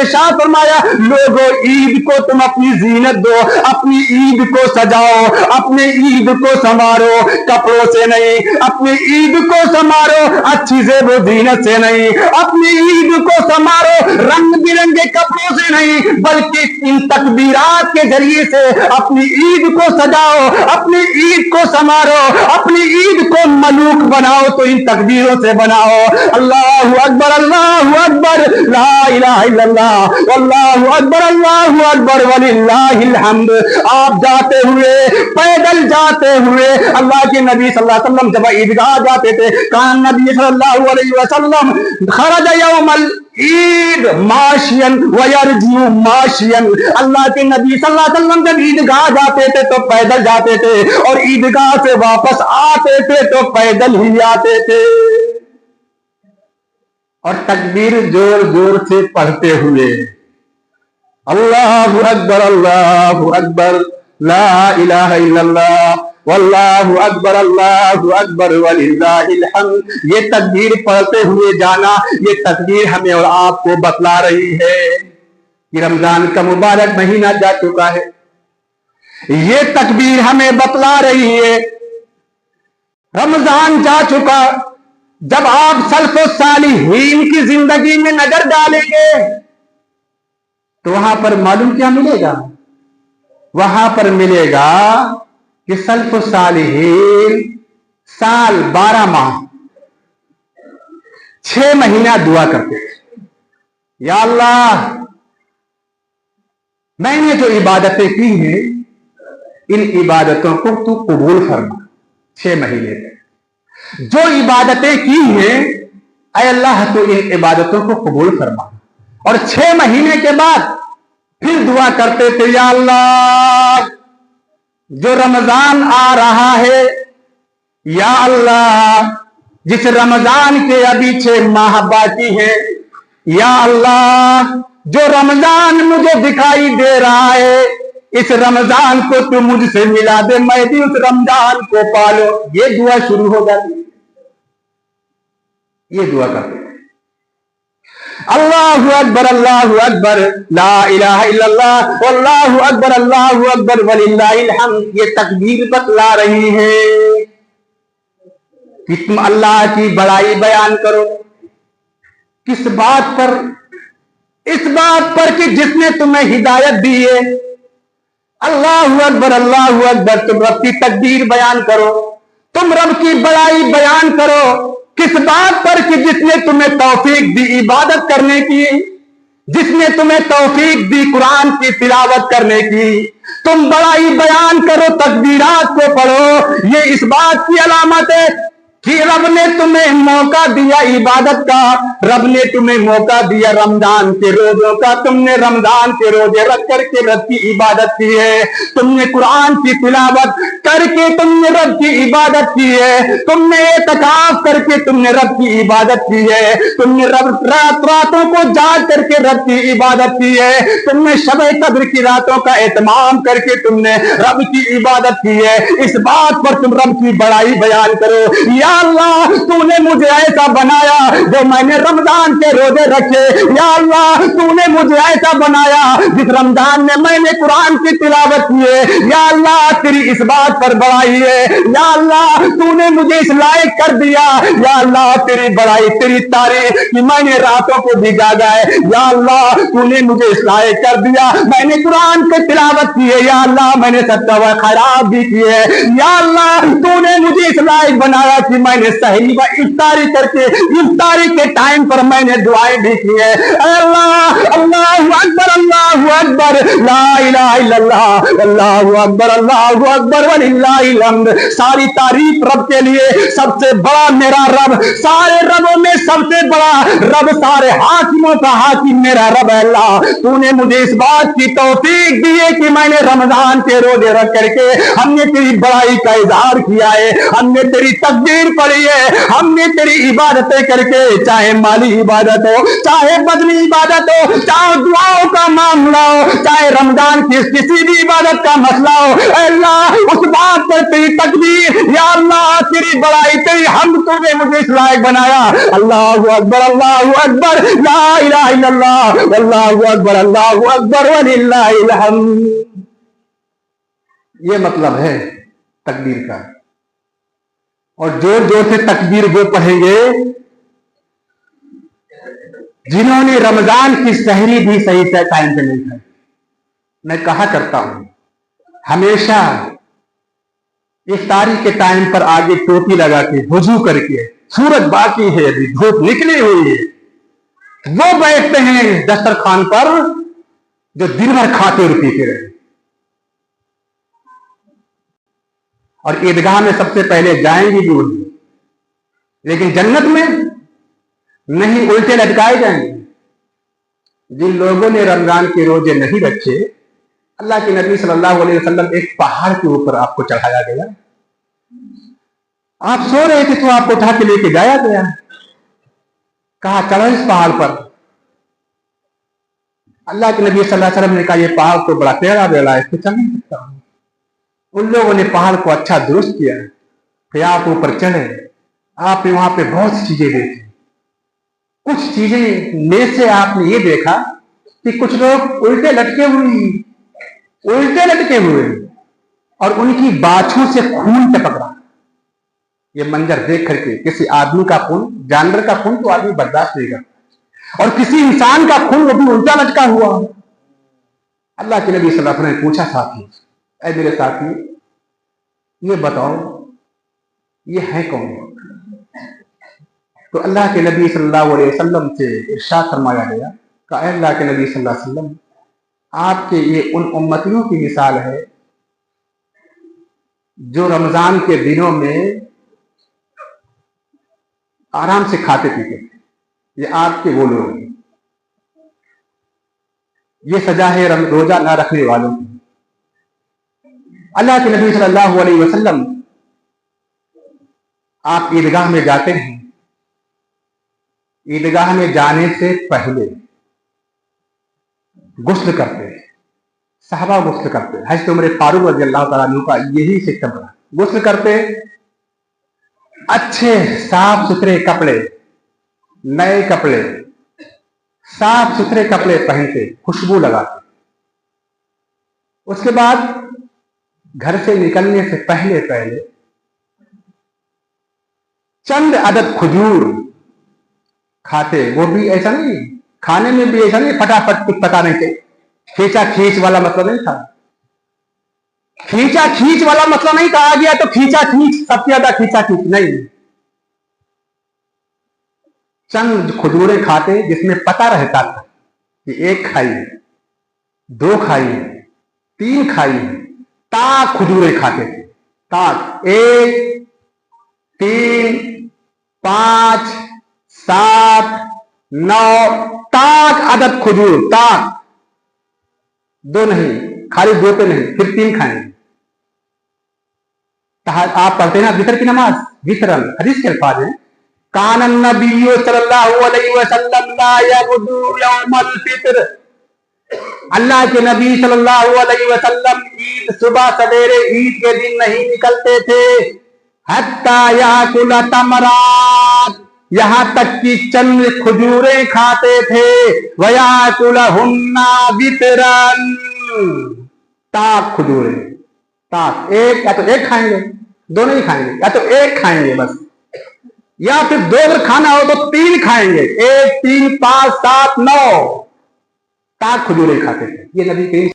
ارشاد فرمایا لوگوں عید کو تم اپنی زینت دو, اپنی عید کو سجاؤ, اپنے عید کو سنوارو, کپڑوں سے نہیں, اپنی عید کو سنوارو اچھی زیب و زینت سے نہیں, اپنی عید کو سنوارو رنگ برنگے کپڑوں سے نہیں, بلکہ ان تکبیرات کے ذریعے سے اپنی عید کو سجاؤ, اپنی عید کو سنوارو, اپنی عید کو ملوک بناؤ تو ان تکبیروں سے بناؤ. اللہ اکبر, اللہ اکبر, لا الہ الا اللہ, واللہ اکبر, اللہ اکبر وللہ الحمد. آپ جاتے ہوئے, پیدل جاتے ہوئے, اللہ کے نبی صلی اللہ علیہ وسلم جب عیدگاہ جاتے تھے, کان نبی صلی اللہ علیہ وسلم خرج یوم عید ماشین ویرجع ماشین. اللہ کے نبی صلی اللہ علیہ وسلم جب عیدگاہ جاتے تھے تو پیدل جاتے تھے, اور عیدگاہ سے واپس آتے تھے تو پیدل ہی آتے تھے, اور تکبیر زور زور سے پڑھتے ہوئے اللہ اکبر, اللہ اکبر, لا الہ الا اللہ, واللہ اکبر, اللہ اکبر وللہ الحمد. یہ تکبیر پڑھتے ہوئے جانا, یہ تکبیر ہمیں اور آپ کو بتلا رہی ہے کہ رمضان کا مبارک مہینہ جا چکا ہے. یہ تکبیر ہمیں بتلا رہی ہے رمضان جا چکا. جب آپ سلف و صالحین کی زندگی میں نظر ڈالیں گے تو وہاں پر معلوم کیا ملے گا؟ وہاں پر ملے گا کہ سلف و صالحین سال 12 ماہ 6 مہینہ دعا کرتے ہیں, یا اللہ میں نے جو عبادتیں کی ہیں ان عبادتوں کو تو قبول فرما. 6 مہینے تک جو عبادتیں کی ہیں اے اللہ تو ان عبادتوں کو قبول فرما. اور 6 مہینے کے بعد پھر دعا کرتے تھے, یا اللہ جو رمضان آ رہا ہے, یا اللہ جس رمضان کے ابھی 6 ماہ باقی ہیں, یا اللہ جو رمضان مجھے دکھائی دے رہا ہے اس رمضان کو تو مجھ سے ملا دے, میں بھی اس رمضان کو پالو. یہ دعا شروع ہو جاتی ہے, یہ دعا کرتے ہیں. اللہ اکبر, اللہ اکبر, لا الہ الا اللہ, واللہ اکبر, اللہ اکبر وللہ الحمد. یہ تکبیر بتلا رہی ہے کہ تم اللہ کی بڑائی بیان کرو. کس بات پر؟ اس بات پر کہ جس نے تمہیں ہدایت دی ہے. اللہ اکبر, اللہ اکبر, تم رب کی تکبیر بیان کرو, تم رب کی بڑائی بیان کرو. کس بات پر کہ جس نے تمہیں توفیق دی عبادت کرنے کی, جس نے تمہیں توفیق دی قرآن کی تلاوت کرنے کی. تم بڑائی بیان کرو, تکبیرات کو پڑھو. یہ اس بات کی علامت ہے کہ رب نے تمہیں موقع دیا عبادت کا, رب نے تمہیں موقع دیا رمضان کے روزوں کا. تم نے رمضان کے روزے رکھ کر کے رب کی عبادت کی ہے, تم نے قرآن کی تلاوت کر کے تم نے رب کی عبادت کی ہے, تم نے اعتکاف کر کے تم نے رب کی عبادت کی ہے, تم نے راتوں کو جاگ کر کے رب کی عبادت کی ہے, تم نے شب قدر کی راتوں کا اہتمام کر کے تم نے رب کی عبادت کی ہے. اس بات پر تم رب کی بڑائی بیان کرو. یا اللہ تو نے مجھے ایسا بنایا جو میں نے رمضان کے روزے رکھے. یا اللہ تو نے مجھے ایسا بنایا جس رمضان میں میں نے قرآن کی تلاوت کی ہے. یا اللہ تیری اس بات پر بڑائی ہے. یا اللہ تو نے مجھے اس لائق کر دیا. یا اللہ تیری بڑائی, تیری تعریف کہ میں نے راتوں کو بھی جاگا ہے. یا اللہ تو نے مجھے اس لائق کر دیا, میں نے قرآن کی تلاوت کی ہے. یا اللہ میں نے صدقہ و خیرات بھی کی ہے. یا اللہ تو نے مجھے اس لائق بنایا کہ میں نے سحری و افطاری کر کے افطاری کے ٹائم پر میں نے دعائیں بھی کی ہے. اللہ اللہ اکبر, اللہ اکبر, لا الہ الا اللہ, اللہ اکبر, اللہ اکبر وللہ الحمد. ساری تعریف رب کے لیے. سب سے بڑا میرا رب, سارے ربوں میں سب سے بڑا رب, سارے حاکموں کا حاکم میرا رب ہے اللہ. تو نے مجھے اس بات کی توفیق دی ہے کہ میں نے رمضان کے روزے رکھ کر کے ہم نے تیری بڑائی کا اظہار کیا ہے, ہم نے تیری تکبیر پڑھی ہے, ہم نے تیری عبادتیں کر کے, چاہے مالی عبادت ہو, چاہے بدنی عبادت ہو, چاہے دعاؤں کا معاملہ ہو, چاہے رمضان کی کسی بھی عبادت کا مسئلہ ہو, اے اللہ اس بات پر تیری تکبیر، یا اللہ تیری بڑائی، تیری حمد، تو نے مجھے اس لائق بنایا. اللہ اکبر، اللہ اکبر، لا الہ الا اللہ، اللہ اکبر، اللہ اکبر وللہ الحمد. یہ مطلب ہے تکبیر کا. اور زور زور سے تکبیر وہ پڑھیں گے جنہوں نے رمضان کی سحری بھی صحیح سے ٹائم پہ نہیں کھائی. میں کہا کرتا ہوں ہمیشہ افطاری کے ٹائم پر آگے ٹوپی لگا کے وضو کر کے، سورج باقی ہے ابھی، دھوپ نکلی ہوئی ہے، وہ بیٹھتے ہیں دسترخوان پر جو دن بھر کھاتے اور پیتے رہے. اور عیدگاہ میں سب سے پہلے جائیں گے بھی وہی، لیکن جنت میں نہیں، الٹے لٹکائے جائیں گے. جن لوگوں نے رمضان کے روزے نہیں رکھے، اللہ کے نبی صلی اللہ علیہ وسلم ایک پہاڑ کے اوپر آپ کو چڑھایا گیا، آپ سو رہے تھے تو آپ کو اٹھا کے لے کے جایا گیا، کہا چڑھو اس پہاڑ پر. اللہ کے نبی صلی اللہ علیہ وسلم نے کہا یہ پہاڑ تو بڑا ٹیڑھا بیڑھا ہے، اس پہ چل نہیں سکتا ہوں. ان لوگوں نے پہاڑ کو اچھا درست کیا، پھر آپ اوپر چڑھے. آپ نے وہاں پہ بہت سی چیزیں دیکھی. کچھ چیزیں میں سے آپ نے یہ دیکھا کہ کچھ لوگ الٹے لٹکے ہوئے اور ان کی باچھوں سے خون ٹپک رہا. یہ منظر دیکھ کر کے کسی آدمی کا خون، جانور کا خون تو آدمی برداشت نہیں کرتا، اور کسی انسان کا خون وہ بھی الٹا لٹکا ہوا. اللہ کے نبی صلی اللہ علیہ وسلم نے پوچھا ساتھی، اے میرے ساتھی یہ بتاؤ یہ ہے کون؟ تو اللہ کے نبی صلی اللہ علیہ وسلم سے ارشاد فرمایا گیا کہ اے اللہ کے نبی صلی اللہ علیہ وسلم، آپ کے یہ ان امتیوں کی مثال ہے جو رمضان کے دنوں میں آرام سے کھاتے پیتے تھے. یہ آپ کے وہ لوگ ہیں. یہ سزا ہے روزہ نہ رکھنے والوں کی. اللہ کے نبی صلی اللہ علیہ وسلم آپ عیدگاہ میں جاتے ہیں، عیدگاہ میں جانے سے پہلے غسل کرتے ہیں. صحابہ غسل کرتے ہیں. حضرت عمر فاروق رضی اللہ تعالیٰ عنہ کا یہی سسٹم رہا. غسل کرتے، اچھے صاف ستھرے کپڑے، نئے کپڑے، صاف ستھرے کپڑے پہنتے، خوشبو لگاتے. اس کے بعد گھر سے نکلنے سے پہلے چند عدد کھجور کھاتے. وہ بھی ایسا نہیں، کھانے میں بھی ایسا نہیں فٹافٹ کچھ پتا نہیں تھے، کھینچا کھینچ والا مسئلہ نہیں تھا. کھینچا کھینچ والا مسئلہ نہیں کہا گیا تو کھینچا کھینچ سب سے زیادہ کھینچا کھینچ نہیں. چند کھجوریں کھاتے جس میں پتا رہتا تھا کہ ایک کھائی، دو کھائی، تین کھائی، تاک کھجوریں کھاتے تھے. تاک 1 3 5 7 9 تاک عدد کھجور. تاک دو نہیں، خالی 2 پہ نہیں، پھر 3 کھائیں. آپ پڑھتے ہیں نا وطر کی نماز، وطرن حدیث کے الفاظ ہیں کان النبی صلی اللہ علیہ وسلم لا یغدو یوم الفطر. اللہ کے نبی صلی اللہ علیہ وسلم عید صبح سویرے عید کے دن نہیں نکلتے تھے. حتی یاکل تمرات، یہاں تک کہ چند کھجوریں کھاتے تھے. ویاکلہن وطرن، تاک کھجوریں. تاک ایک، یا تو ایک کھائیں گے، دو نہیں کھائیں گے، یا تو ایک کھائیں گے بس، یا پھر 2 اگر کھانا ہو تو 3 کھائیں گے. 1 3 5 7 9 تاک کھجوریں کھاتے تھے. یہ نبی کریم